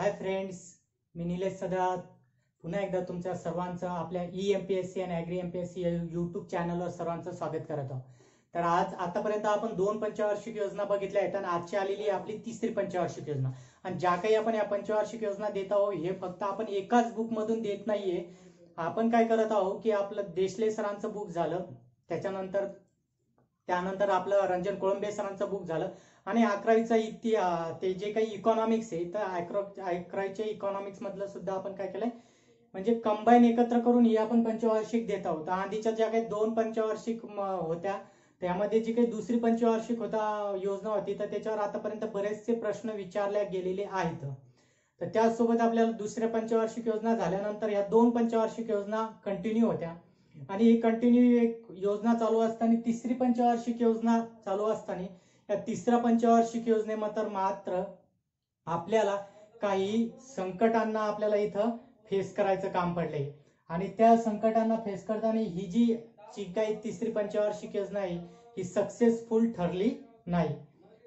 Hi friends, मी निलेश सदात पुन्हा एकदा तुमच्या सर्वांचं आपल्या EMPSC आणि ॲग्री MPSC या यूट्यूब चॅनलवर सर्वांचं स्वागत करत आहोत. तर आज आतापर्यंत आपण 2 पंचवार्षिक योजना बघितल्या आहेत आणि आजची आलेली आपली तिसरी पंचवार्षिक योजना. आणि ज्या काही आपण या पंचवार्षिक योजना देत आहोत हे फक्त आपण एकाच बुक मधून देत नाहीये. आपण काय करत आहोत की आपलं देशले सरांचं बुक झालं, त्यानंतर आपलं रंजन कोळंबे सरांचं बुक झालं आणि 11वीचा ते जे काही इकॉनॉमिक्स आहे तर 11वीच्या इकॉनॉमिक्स मधलं सुद्धा आपण काय केलंय म्हणजे कंबाईन एकत्र करून ही आपण पंचवार्षिक देत आहोत. आधीच्या ज्या काही 2 पंचवार्षिक होत्या त्यामध्ये जी काही दुसरी पंचवार्षिक योजना होती तर त्याच्यावर आतापर्यंत बरेचसे प्रश्न विचारले गेलेले आहेत. तर त्यासोबत आपल्याला दुसऱ्या पंचवार्षिक योजना झाल्यानंतर या 2 पंचवार्षिक योजना कंटिन्यू होत्या आणि ही कंटिन्यू एक योजना चालू असताना तिसरी पंचवार्षिक योजना चालू असताना या तिसऱ्या पंचवार्षिक योजनेमध्ये मात्र आपल्याला काही संकटांना आपल्याला इथं फेस करायचं काम पडले आणि त्या संकटांना फेस करताना ही जी काही तिसरी पंचवार्षिक योजना आहे ही सक्सेसफुल ठरली नाही.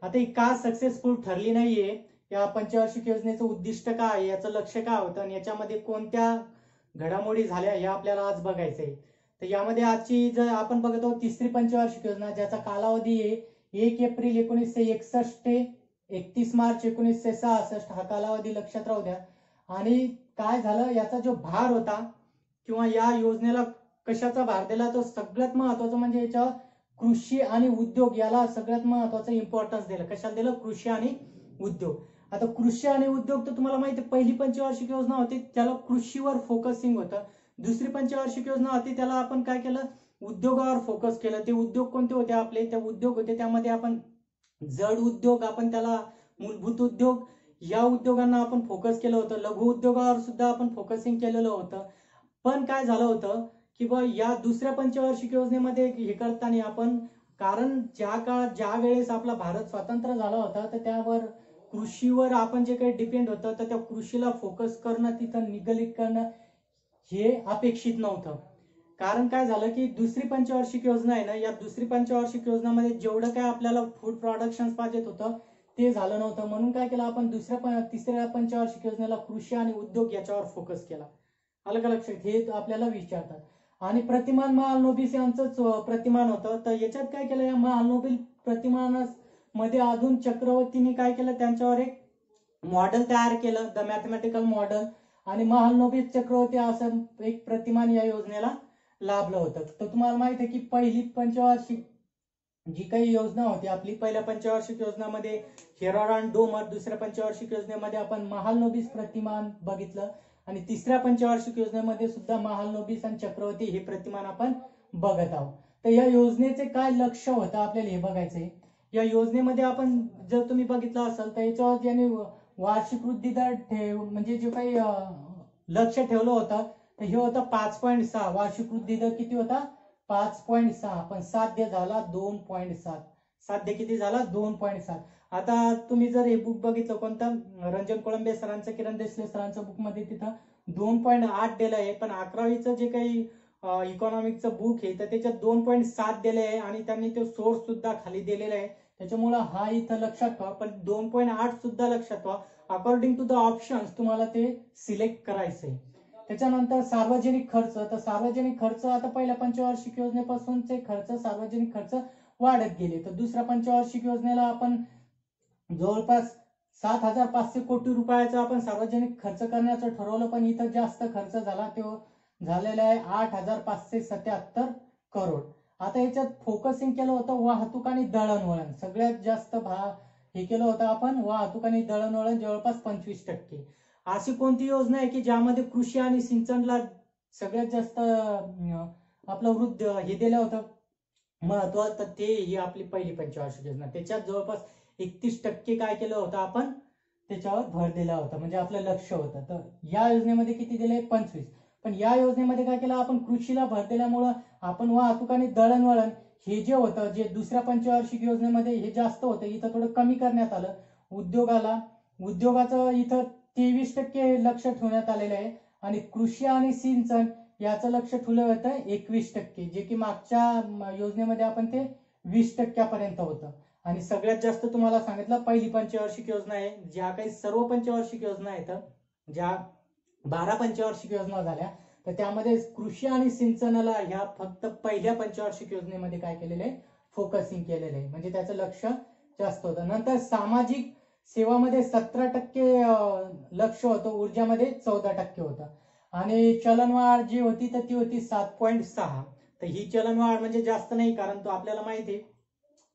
आता ही का सक्सेसफुल ठरली नाहीये, या पंचवार्षिक योजनेचं उद्दिष्ट काय आहे, याचं लक्ष्य काय होतं आणि याच्यामध्ये कोणत्या घडामोडी झाल्या हे आपल्याला आज बघायचंय. तर यामध्ये आजची जर आपण बघत आहोत तिसरी पंचवार्षिक योजना ज्याचा कालावधी आहे 1 एप्रिल 1961 ते 31 मार्च 1966 हा कालावधी लक्षात राहू द्या. आणि काय झालं याचा जो भार होता किंवा या योजनेला कशाचा भार दिला तो सगळ्यात महत्वाचं म्हणजे याच्या कृषी आणि उद्योग याला सगळ्यात महत्वाचं इम्पॉर्टन्स दिलं. कशाला दिलं? कृषी आणि उद्योग. आता कृषी आणि उद्योग तर तुम्हाला माहिती पहिली पंचवार्षिक योजना होती त्याला कृषीवर फोकसिंग होतं. दुसरी पंचवार्षिक योजना होती त्याला आपण काय केलं, उद्योगावर फोकस केलं. ते उद्योग कोणते होते आपले? ते उद्योग होते त्यामध्ये आपण जड उद्योग, आपण त्याला मूलभूत उद्योग या उद्योगांना आपण फोकस केलं होतं. लघु उद्योगावर सुद्धा आपण फोकसिंग केलेलं होतं. पण काय झालं होतं की बा या दुसऱ्या पंचवार्षिक योजनेमध्ये हे करताना आपण कारण ज्या वेळेस आपला भारत स्वतंत्र झाला होता तर त्यावर कृषीवर आपण जे काही डिपेंड होतं तर त्या कृषीला फोकस करणं, तिथं निगलित करणं हे अपेक्षित नव्हतं. कारण काय झालं की दुसरी पंचवार्षिक योजना आहे ना, या दुसरी पंचवार्षिक योजनामध्ये जेवढं काय आपल्याला फूड प्रोडक्शन पाहिजे होतं ते झालं नव्हतं. म्हणून काय केलं आपण तिसऱ्या पंचवार्षिक योजनेला कृषी आणि उद्योग याच्यावर फोकस केला. आलं का लक्षात? हे आपल्याला विचारतात. आणि प्रतिमान महालनोबिस यांचं प्रतिमान होतं. तर याच्यात काय केलं, या महालनोबिस प्रतिमानामध्ये अजून चक्रवर्तीने काय केलं, त्यांच्यावर एक मॉडेल तयार केलं, द मॅथमॅटिकल मॉडेल. आणि महालनोबिस चक्रवर्ती असं एक प्रतिमान या योजनेला लाभलं होतं. तर तुम्हाला माहित आहे की पहिली पंचवार्षिक जी काही योजना होती आपली, पहिल्या पंचवार्षिक योजनेमध्ये हेरॉड आणि डोमर, दुसऱ्या पंचवार्षिक योजनेमध्ये आपण महालनोबिस प्रतिमान बघितलं आणि तिसऱ्या पंचवार्षिक योजनेमध्ये सुद्धा महालनोबिस आणि चक्रवर्ती हे प्रतिमान आपण बघत आहोत. तर या योजनेचे काय लक्ष होतं आपल्याला हे बघायचंय. या योजनेमध्ये आपण जर तुम्ही बघितलं असेल तर याच्यावर यांनी वार्षिक वृद्धी दर म्हणजे जे काही लक्ष ठेवलं होतं तर हे होतं 5.6. वार्षिक वृद्धी दर किती होता? 5.6. पण साध्य झाला 2.7. साध्य किती झाला? 2.7. आता तुम्ही जर हे बुक बघितलं कोणतं, रंजन कोळंबे सरांचं, किरण देशले सरांचं बुक मध्ये तिथं 2.8 दिलं आहे. पण 11वीचं जे काही इकॉनॉमिकचं बुक आहे तर त्याच्यात 2.7 दिले आहे आणि त्यांनी तो सोर्स सुद्धा खाली दिलेला आहे. त्याच्यामुळे हा इथं लक्षात ठेवा. पण 2.8 सुद्धा लक्षात ठेवा. अकॉर्डिंग टू द ऑप्शन्स तुम्हाला ते सिलेक्ट करायचंय. त्याच्यानंतर सार्वजनिक खर्च. तर सार्वजनिक खर्च आता पहिल्या पंचवार्षिक योजनेपासूनचे सार्वजनिक खर्च वाढत गेले. तर दुसऱ्या पंचवार्षिक योजनेला आपण जवळपास 7,500 कोटी रुपयाचा आपण सार्वजनिक खर्च करण्याचं ठरवलं, पण इथं जास्त खर्च झाला, तो झालेला आहे 8,577 करोड. आता याच्यात फोकसिंग केलं होतं वाहतूक आणि दळणवळण. सगळ्यात जास्त हे केलं होतं आपण वाहतूक आणि दळणवळण, जवळपास 25%. अशी कोणती योजना आहे की ज्यामध्ये कृषी आणि सिंचनला सगळ्यात जास्त आपलं हे दिलं होतं महत्व? तर ते ही आपली पहिली पंचवार्षिक योजना. त्याच्यात जवळपास 31% काय केलं होतं आपण त्याच्यावर भर दिला होता, म्हणजे आपलं लक्ष होतं. तर या योजनेमध्ये किती दिले? 25. पण या योजनेमध्ये काय केलं आपण? कृषीला भर दिल्यामुळं आपण वाहतूक आणि दळणवळण हे जे होतं, जे दुसऱ्या पंचवार्षिक योजनेमध्ये हे जास्त होतं, इथं थोडं कमी करण्यात आलं. उद्योगाचं इथं 23% लक्ष ठेवण्यात आलेलं आहे आणि कृषी आणि सिंचन याचं लक्ष ठेवलं होतं 21%, जे की मागच्या योजनेमध्ये आपण ते 20% पर्यंत होतं. आणि सगळ्यात जास्त तुम्हाला सांगितलं पहिली पंचवार्षिक योजना आहे. ज्या काही सर्व पंचवार्षिक योजना आहेत, ज्या 12 पंचवार्षिक योजना झाल्या, तर त्यामध्ये कृषी आणि सिंचनाला ह्या फक्त पहिल्या पंचवार्षिक योजनेमध्ये काय केलेलं आहे, फोकसिंग केलेलं आहे, म्हणजे त्याचं लक्ष जास्त होतं. नंतर सामाजिक सेवामध्ये 17% लक्ष होतं, ऊर्जामध्ये 14% होतं. आणि चलनवाढ जी होती तर ती होती 7.6. तर ही चलनवाढ म्हणजे जास्त नाही, कारण तो आपल्याला माहिती आहे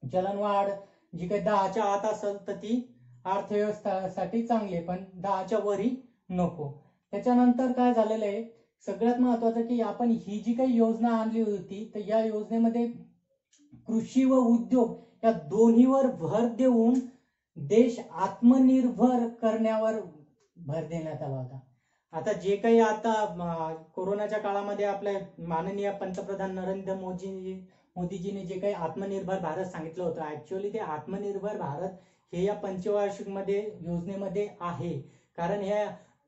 चलनवाढ जी काही 10च्या आत असेल तर ती अर्थव्यवस्थेसाठी चांगली आहे, पण 10च्या वरही नको. त्याच्यानंतर काय झालेलं आहे, सगळ्यात महत्वाचं की आपण ही जी काही योजना आणली होती, तर या योजनेमध्ये कृषी व उद्योग या दोन्हीवर भर देऊन देश आत्मनिर्भर करण्यावर भर देण्यात आला होता. आता जे काही आता कोरोनाच्या काळामध्ये आपले माननीय पंतप्रधान नरेंद्र मोदीजीने जे काही आत्मनिर्भर भारत सांगितलं होतं, ऍक्च्युअली ते आत्मनिर्भर भारत हे या पंचवार्षिक मध्ये योजनेमध्ये आहे. कारण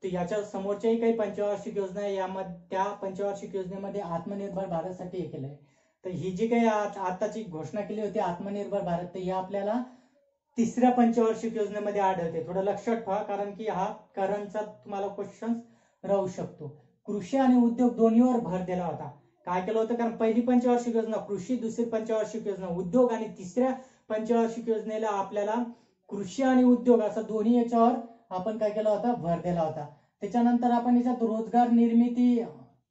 याच्या समोरच्याही काही पंचवार्षिक योजना आहे, यामध्ये त्या पंचवार्षिक योजनेमध्ये आत्मनिर्भर भारतसाठी हे केलंय. तर ही जी काही आताची घोषणा केली होती आत्मनिर्भर भारत, तर ही आपल्याला तिसऱ्या पंचवार्षिक योजनेमध्ये आढळते. थोडं लक्षात ठेवा, कारण की हा करंटचा तुम्हाला क्वेश्चन राहू शकतो. कृषी आणि उद्योग दोन्हीवर भर दिला होता. काय केलं होतं, कारण पहिली पंचवार्षिक योजना कृषी, दुसरी पंचवार्षिक योजना उद्योग, आणि तिसऱ्या पंचवार्षिक योजनेला आपल्याला कृषी आणि उद्योग असं दोन्ही याच्यावर आपण काय केला होता, भर दिला होता. त्याच्यानंतर आपण याच्यात रोजगार निर्मिती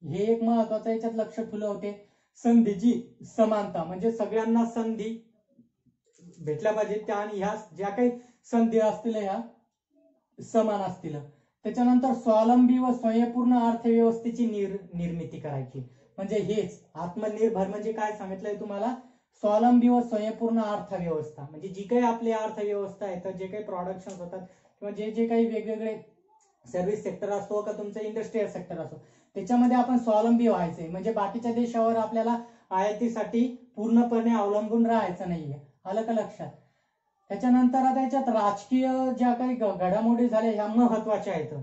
हे एक महत्वाचं याच्यात लक्ष ठेवलं होते. संधीची समानता, म्हणजे सगळ्यांना संधी भेटल्या पाहिजे त्या, आणि ह्या ज्या काही संधी असतील ह्या समान असतील. त्याच्यानंतर स्वावलंबी व स्वयंपूर्ण अर्थव्यवस्थेची निर्मिती करायची, म्हणजे हेच आत्मनिर्भर म्हणजे काय सांगितलंय तुम्हाला, स्वावलंबी व स्वयंपूर्ण अर्थव्यवस्था, म्हणजे जी काही आपली अर्थव्यवस्था आहे, तर जे काही प्रोडक्शन होतात किंवा जे काही वेगवेगळे सर्व्हिस सेक्टर असतो का तुमचं इंडस्ट्रियल सेक्टर असो, त्याच्यामध्ये आपण स्वावलंबी व्हायचंय, म्हणजे बाकीच्या देशावर आपल्याला आयातीसाठी पूर्णपणे अवलंबून राहायचं नाहीये. आलं का लक्षात? त्याच्यानंतर आता याच्यात राजकीय ज्या काही घडामोडी झाल्या ह्या महत्वाच्या आहेत.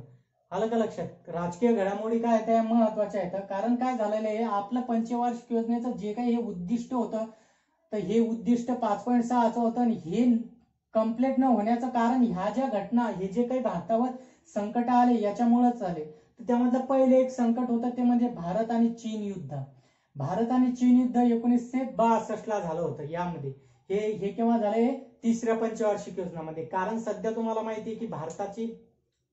आलं का लक्षात? राजकीय घडामोडी काय आहेत, महत्वाच्या आहेत. कारण काय झालेलं आहे, आपलं पंचवार्षिक योजनेचं जे काही हे उद्दिष्ट होतं, तर हे उद्दिष्ट 5.6चं होतं, आणि हे कम्प्लीट न होण्याचं कारण ह्या ज्या घटना, हे जे काही भारतावर संकट आले याच्यामुळेच आले. तर त्यामधलं पहिले एक संकट होतं ते म्हणजे भारत आणि चीन युद्ध. भारत आणि चीन युद्ध 1962ला झालं होतं. यामध्ये हे केव्हा झाले, तिसऱ्या पंचवार्षिक योजनामध्ये. कारण सध्या तुम्हाला माहिती आहे की भारताची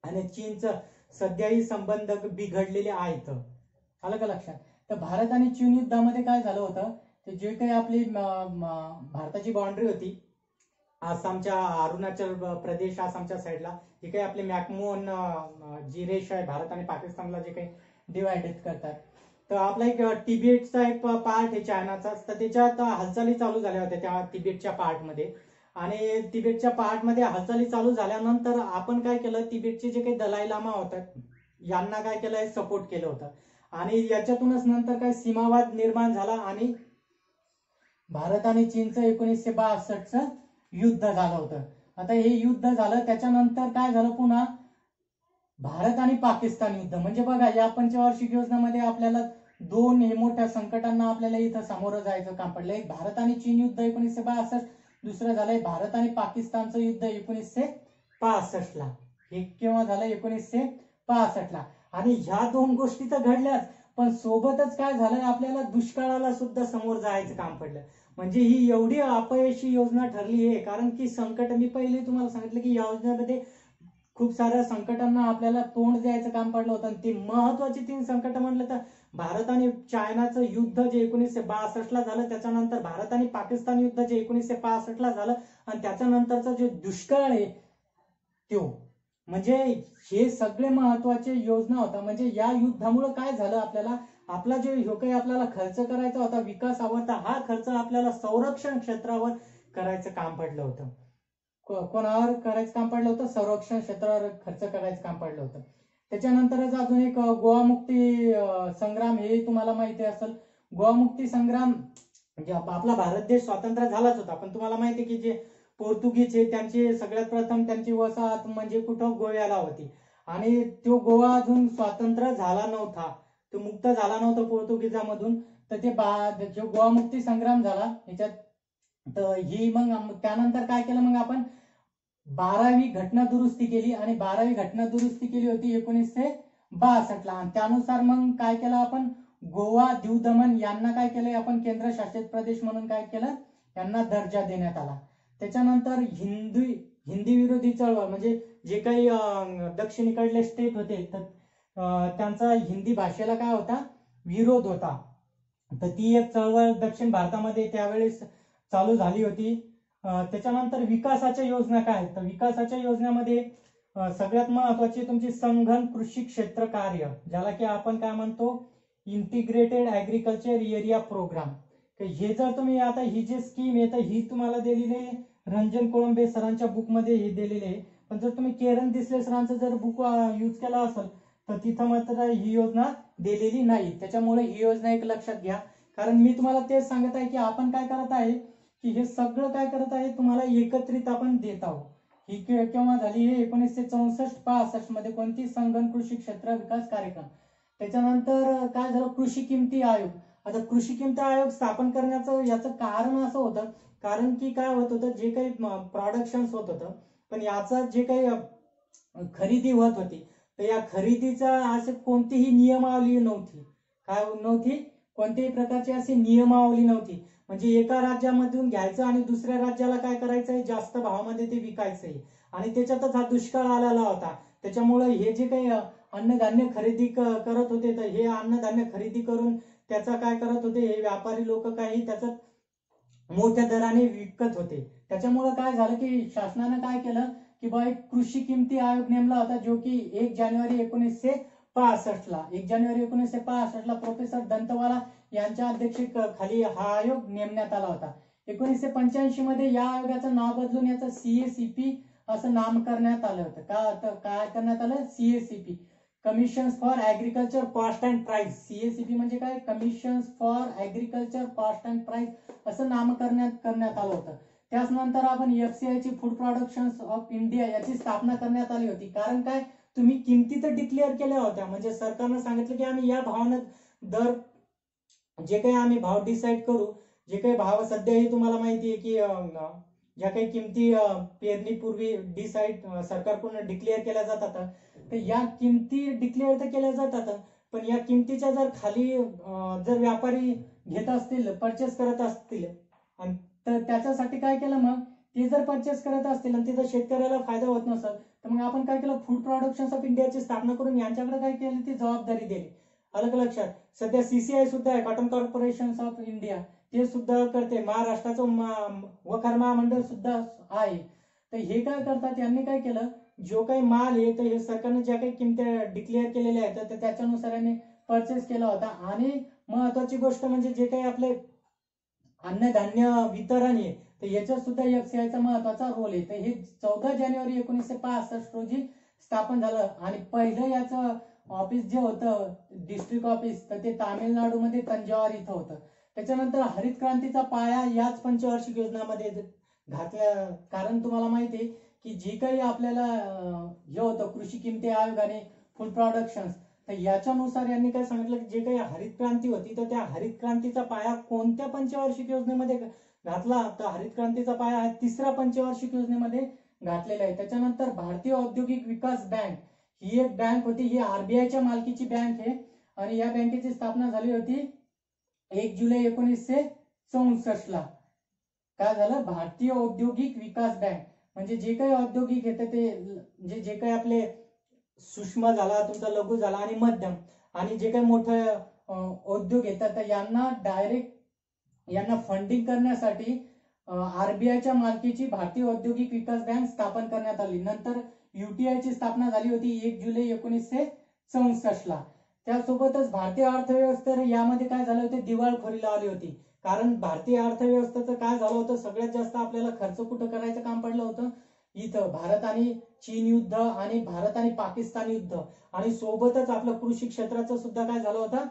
आणि चीनचं सध्याही संबंध बिघडलेले आहेत. आलं का लक्षात? तर भारत आणि चीन युद्धामध्ये काय झालं होतं, ते जे काही आपली भारताची बाउंड्री होती, आसामच्या अरुणाचल प्रदेश आसामच्या साईडला जे काही आपले मॅकमोहन जी रेष आहे भारत आणि पाकिस्तानला जे काही डिवायडेड करतात, तर आपला एक तिबेटचा एक पार्ट आहे चायनाचा, तर त्याच्यात हालचाली चालू झाल्या होत्या त्या तिबेटच्या पार्टमध्ये. आणि तिबेटच्या पार्टमध्ये हालचाली चालू झाल्यानंतर आपण काय केलं, तिबेटचे जे काही दलाई लामा होतात यांना काय केलंय, सपोर्ट केलं होतं. आणि याच्यातूनच नंतर काय सीमावाद निर्माण झाला, आणि भारत आणि चीनचं 1962चं युद्ध झालं होतं. आता हे युद्ध झालं, त्याच्यानंतर काय झालं, पुन्हा भारत आणि पाकिस्तान युद्ध. म्हणजे बघा, या पंचवार्षिक योजनेमध्ये आपल्याला दोन हे मोठ्या संकटांना आपल्याला इथं सामोरं जायचं काम पडलं. एक भारत आणि चीन युद्ध 1962, दुसरं झालंय भारत आणि पाकिस्तानचं युद्ध 1965ला. हे केव्हा झालं, 1965ला. आणि ह्या दोन गोष्टी तर घडल्याच, पण सोबतच काय झालंय, आपल्याला दुष्काळाला सुद्धा समोर जायचं काम पडलं. म्हणजे ही एवढी अपयशी योजना ठरली आहे, कारण की संकट, मी पहिले तुम्हाला सांगितलं की या योजनेमध्ये खूप साऱ्या संकटांना आपल्याला तोंड द्यायचं काम पडलं होतं. आणि ती महत्वाची 3 संकट म्हणलं तर भारत आणि चायनाचं युद्ध जे 1962ला झालं, त्याच्यानंतर भारत आणि पाकिस्तान युद्ध जे 1965ला झालं, आणि त्याच्यानंतरचा जो दुष्काळ आहे तो, म्हणजे हे सगळे महत्वाचे योजना होता. म्हणजे या युद्धामुळे काय झालं, आपल्याला आपला जो काही आपल्याला खर्च करायचा होता विकासावर, हा खर्च आपल्याला संरक्षण क्षेत्रावर करायचं काम पडलं होतं. कोणावर करायचं काम पडलं होतं, संरक्षण क्षेत्रावर खर्च करायचं काम पडलं होतं. त्याच्यानंतरच अजून एक गोवा मुक्ती संग्राम, हे तुम्हाला माहिती असेल. गोवा मुक्ती संग्राम म्हणजे आपला भारत देश स्वातंत्र्य झालाच होता, पण तुम्हाला माहिती आहे की जे पोर्तुगीज आहे त्यांची सगळ्यात प्रथम त्यांची वसाहत म्हणजे कुठं, गोव्याला होती. आणि तो गोवा अजून स्वातंत्र्य झाला नव्हता, तो मुक्त झाला नव्हता पोर्तुगीजामधून. तर ते जो गोवा मुक्ती संग्राम झाला, याच्यात तर ही मग त्यानंतर काय केलं, मग आपण 12वी घटना दुरुस्ती केली आणि 12वी घटना दुरुस्ती केली होती 1962 ला. आणि त्यानुसार मग काय केलं आपण, गोवा, दीव दमण यांना काय केलंय आपण केंद्रशासित प्रदेश म्हणून काय केलं, यांना दर्जा देण्यात आला. त्याच्यानंतर हिंदी विरोधी चळवळ, म्हणजे जे काही दक्षिणेकडले स्टेट होते तर त्यांचा हिंदी भाषेला काय होता, विरोध होता. तर ती एक चळवळ दक्षिण भारतामध्ये त्यावेळेस चालू झाली होती. त्याच्यानंतर विकासाच्या योजना काय, तर विकासाच्या योजनेमध्ये सगळ्यात महत्वाची तुमची संघन कृषी क्षेत्र कार्य, ज्याला की आपण काय म्हणतो, इंटिग्रेटेड ऍग्रिकल्चर एरिया प्रोग्राम. हे जर तुम्ही आता ही जी स्कीम आहे तर ही तुम्हाला दिलेली आहे रंजन कोळंबे सरांच्या बुक मध्ये हे दिलेले आहे. पण जर तुम्ही किरण दिसले सरांचं जर बुक यूज केला असेल तर तिथं मात्र ही योजना दिलेली नाही. त्याच्यामुळे ही योजना एक लक्षात घ्या, कारण मी तुम्हाला तेच सांगत आहे की आपण काय करत आहे की हे सगळं काय करत आहे तुम्हाला एकत्रित आपण देत आहोत. ही केव्हा झाली, हे 1964-65 मध्ये कोणती, संगण कृषी क्षेत्र विकास कार्यक्रम. त्याच्यानंतर काय झालं, कृषी किमती आयोग. आता कृषी किमती आयोग स्थापन करण्याचं याचं कारण असं होतं, कारण की काय होत होतं, जे काही प्रोडक्शन होत होतं पण याचं जे काही खरेदी होत होती तर या खरेदीचा असे कोणतीही नियमावली नव्हती. काय नव्हती, कोणत्याही प्रकारची अशी नियमावली नव्हती. म्हणजे एका राज्यामधून घ्यायचं आणि दुसऱ्या राज्याला काय करायचंय, जास्त भावामध्ये ते विकायचंय. आणि त्याच्यातच हा दुष्काळ आलेला होता. त्याच्यामुळे हे जे काही अन्नधान्य खरेदी करत होते तर हे अन्नधान्य खरेदी करून त्याचा काय करत होते, हे व्यापारी लोक काही त्याचं मोठ्या दराने विकत होते. त्याच्यामुळे काय झालं की शासनानं काय केलं की बा एक कृषी किमती आयोग नेमला होता, जो की 1 जानेवारी 1965 ला प्रोफेसर दंतवाला यांच्या अध्यक्षतेखाली हा आयोग नेमण्यात आला होता. 1985 मध्ये या आयोगाचं नाव बदलून याचं CACP असं नाम करण्यात आलं होतं. काय करण्यात आलं, CACP, commissions for agriculture cost and price. CACP म्हणजे काय, commissions for agriculture cost and price असं नामकरण करण्यात आलं होतं. त्यानंतर आपण FCI ची फूड प्रोडक्शन ऑफ इंडिया याची स्थापना करण्यात आली होती. कारण काय, तुम्ही किमती तर डिक्लेअर केल्या होत्या, म्हणजे सरकारनं सांगितलं की आम्ही या भावानं दर जे काही आम्ही भाव डिसाईड करू, जे काही भाव सध्याही तुम्हाला माहिती आहे की ज्या काही किमती पेरणीपूर्वी डिसाईड सरकारकडून डिक्लेअर केल्या जातात, तर या किमती डिक्लेअर तर केल्या जातात, पण या किमतीच्या जर खाली जर व्यापारी घेत असतील, परचेस करत असतील, आणि तर त्याच्यासाठी काय केलं, मग ते जर परचेस करत असतील आणि तिथं शेतकऱ्याला फायदा होत नसेल तर मग आपण काय केलं, फूड प्रोडक्शन ऑफ इंडियाची स्थापना करून यांच्याकडे काय केली, ती जबाबदारी दिली. अलग लक्षात. सध्या CCI सुद्धा आहे, कॉटन कॉर्पोरेशन ऑफ इंडिया, ते सुद्धा करते. महाराष्ट्राचं वखार महामंडळ सुद्धा आहे. तर हे काय करतात, यांनी काय केलं, जो काही माल आहे तर हे सरकारने ज्या काही किमती डिक्लेअर केलेल्या आहेत तर त्याच्यानुसार यांनी परचेस केला होता. आणि महत्वाची गोष्ट म्हणजे जे काही आपले अन्नधान्य वितरण आहे तर याच्यात सुद्धा FCI चा महत्वाचा रोल आहे. तर हे 14 जानेवारी 1965 रोजी स्थापन झालं. आणि पहिलं याचं ऑफिस जे होतं, डिस्ट्रिक्ट ऑफिस, तर ते तामिळनाडूमध्ये तंजावर इथं होतं. त्याच्यानंतर हरित क्रांतीचा पाया याच पंचवार्षिक योजनामध्ये घातल्या. कारण तुम्हाला माहिती आहे की जे काही आपल्याला हे होतं कृषी किमती आयोग आणि फूड प्रोडक्शन, तर याच्यानुसार यांनी काय सांगितलं की जे काही हरित क्रांती होती तर त्या हरित क्रांतीचा पाया कोणत्या पंचवार्षिक योजनेमध्ये घातला, तर हरित क्रांतीचा पाया हा 3ऱ्या पंचवार्षिक योजनेमध्ये घातलेला आहे. त्याच्यानंतर भारतीय औद्योगिक विकास बँक ही एक बँक होती, ही RBIच्या मालकीची बँक आहे. आणि या बँकेची स्थापना झाली होती 1 जुलै 1964 ला. काय झालं, भारतीय औद्योगिक विकास बँक, म्हणजे जे काही औद्योगिक येते ते म्हणजे जे काही आपले सूक्ष्म झाला, तुमचा लघु झाला आणि मध्यम, आणि जे काही मोठे उद्योग येतात तर यांना डायरेक्ट यांना फंडिंग करण्यासाठी RBIच्या मालकीची भारतीय औद्योगिक विकास बँक स्थापन करण्यात आली. नंतर UTI ची स्थापना झाली होती 1 जुलै 1964 ला. त्यासोबतच भारतीय अर्थव्यवस्थेवर यामध्ये काय झालं होतं, दिवाळखोरीला आली होती. कारण भारतीय अर्थव्यवस्थेचं काय झालं होतं, सगळ्यात जास्त आपल्याला खर्च कुठं करायचं काम पडलं होतं, इथं भारत आणि चीन युद्ध आणि भारत आणि पाकिस्तान युद्ध, आणि सोबतच आपलं कृषी क्षेत्राचं सुद्धा काय झालं होतं,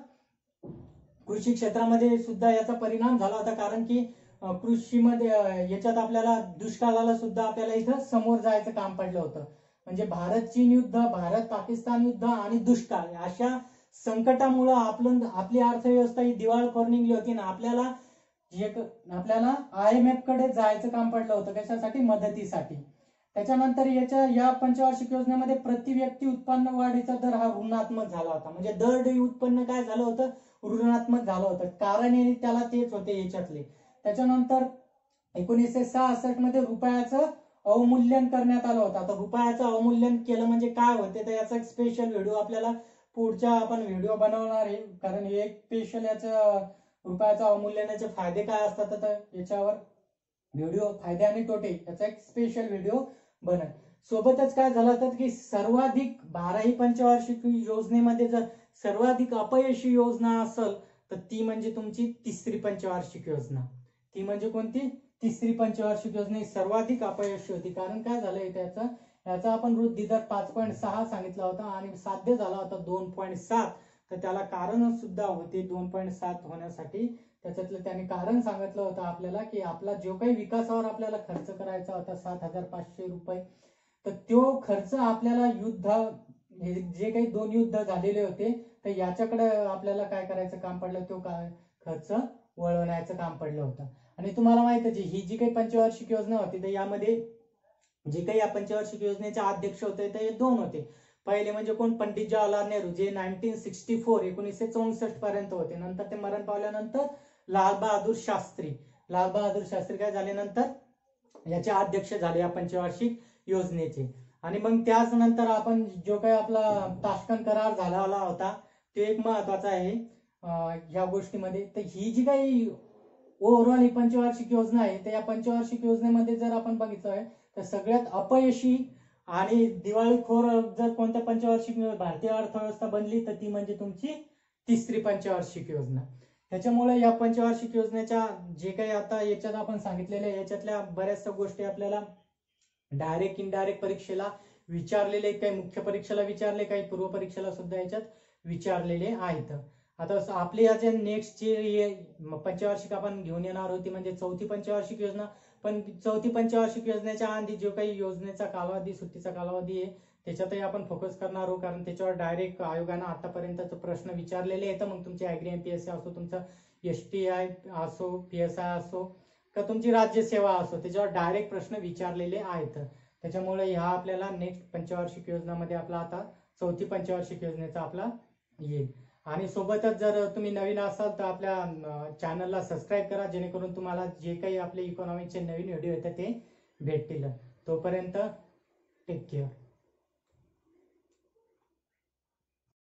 कृषी क्षेत्रामध्ये सुद्धा याचा परिणाम झाला होता. कारण की कृषीमध्ये याच्यात आपल्याला दुष्काळाला सुद्धा आपल्याला इथं समोर जायचं काम पडलं होतं. म्हणजे भारत चीन युद्ध, भारत पाकिस्तान युद्ध आणि दुष्काळ अशा संकटामुळे आपली अर्थव्यवस्था ही दिवाळखोर निघली होती ना. आपल्याला आपल्याला IMF कडे जायचं काम पडलं होतं, कशासाठी? मदतीसाठी. त्याच्यानंतर या पंचवार्षिक योजनेमध्ये प्रति व्यक्ती उत्पन्न वाढीचा दर हा ऋणात्मक झाला होता. म्हणजे दर उत्पन्न काय झालं होतं? ऋणात्मक झालं होतं. कारण त्याला तेच होते याच्यातले. त्याच्यानंतर 1966 मध्ये रुपयाचं अवमूल्यन करण्यात आलं होतं. आता रुपयाचं अवमूल्यन केलं म्हणजे काय होते, तर याचा एक स्पेशल व्हिडिओ आपल्याला पुढच्या आपण व्हिडिओ बनवणार आहे. कारण हे एक स्पेशल याचं रुपयाचं अवमूल्यनाचे फायदे काय असतात, तर याच्यावर व्हिडिओ फायदे आणि तोटे याचा एक स्पेशल व्हिडिओ बनल. सोबतच काय झालं तर की सर्वाधिक 12ही पंचवार्षिक योजनेमध्ये जर सर्वाधिक अपयशी योजना असेल तर ती म्हणजे तुमची तिसरी पंचवार्षिक योजना. ती म्हणजे कोणती? तिसरी पंचवार्षिक योजना ही सर्वाधिक अपयशी होती. कारण काय झालंय याचा आपण वृद्धी दर 5.6 सांगितला होता आणि साध्य झाला होता 2.7. तर त्याला कारण सुद्धा होते 2.7 होण्यासाठी. त्याच्यातलं त्याने कारण सांगितलं होतं आपल्याला की आपला जो काही विकासावर आपल्याला खर्च करायचा होता 7,500 रुपये, तर तो खर्च आपल्याला जे काही 2 युद्ध झालेले होते तर याच्याकडे आपल्याला काय करायचं काम पडलं, तो खर्च वळवण्याचं काम पडलं होतं. आणि तुम्हाला माहितच ही जी काही पंचवार्षिक योजना होती तर यामध्ये जे काही या पंचवार्षिक योजनेचे अध्यक्ष होते ते 2 होते. पहिले म्हणजे कोण? पंडित जवाहरलाल नेहरू, जे 1964 पर्यंत होते. नंतर ते मरण पावल्यानंतर लाल बहादूर शास्त्री काय झाले? नंतर याचे अध्यक्ष झाले या पंचवार्षिक योजनेचे. आणि मग त्याच नंतर आपण जो काही आपला ताश्कंद करार झाला होता तो एक महत्वाचा आहे या गोष्टीमध्ये. तर ही जी काही ओव्हरऑल ही पंचवार्षिक योजना आहे तर या पंचवार्षिक योजनेमध्ये जर आपण बघितलं तर सगळ्यात अपयशी आणि दिवाळीखोर जर कोणत्या पंचवार्षिक भारतीय अर्थव्यवस्था बनली तर ती म्हणजे तुमची तिसरी पंचवार्षिक योजना. त्याच्यामुळे या पंचवार्षिक योजनेच्या जे काही आता याच्यात आपण सांगितलेल्या याच्यातल्या बऱ्याचशा गोष्टी आपल्याला डायरेक्ट इनडायरेक्ट परीक्षेला विचारलेले, काही मुख्य परीक्षेला विचारले, काही पूर्व परीक्षेला सुद्धा याच्यात विचारलेले आहेत. आता आपली या नेक्स्टची पंचवार्षिक आपण घेऊन येणार होती म्हणजे चौथी पंचवार्षिक योजना. पण चौथी पंचवार्षिक योजनेच्या आधी जो काही योजनेचा कालावधी, सुट्टीचा कालावधी आहे त्याच्यातही आपण फोकस करणार आहोत. कारण त्याच्यावर डायरेक्ट आयोगानं आतापर्यंतचे प्रश्न विचारलेले आहेत. मग तुमची ऍग्री MPSC असो, तुमचं STI असो, PSI असो का तुमची राज्यसेवा असो, त्याच्यावर डायरेक्ट प्रश्न विचारलेले आहेत. त्याच्यामुळे ह्या आपल्याला नेक्स्ट पंचवार्षिक योजनामध्ये आपला आता चौथी पंचवार्षिक योजनेचा आपला येईल. आणि सोबतच जर तुम्ही नवीन असाल तर आपल्या चॅनलला सबस्क्राईब करा, जेणेकरून तुम्हाला जे काही आपले इकॉनॉमिकचे नवीन व्हिडिओ येतात ते भेटतील. तोपर्यंत टेक केअर.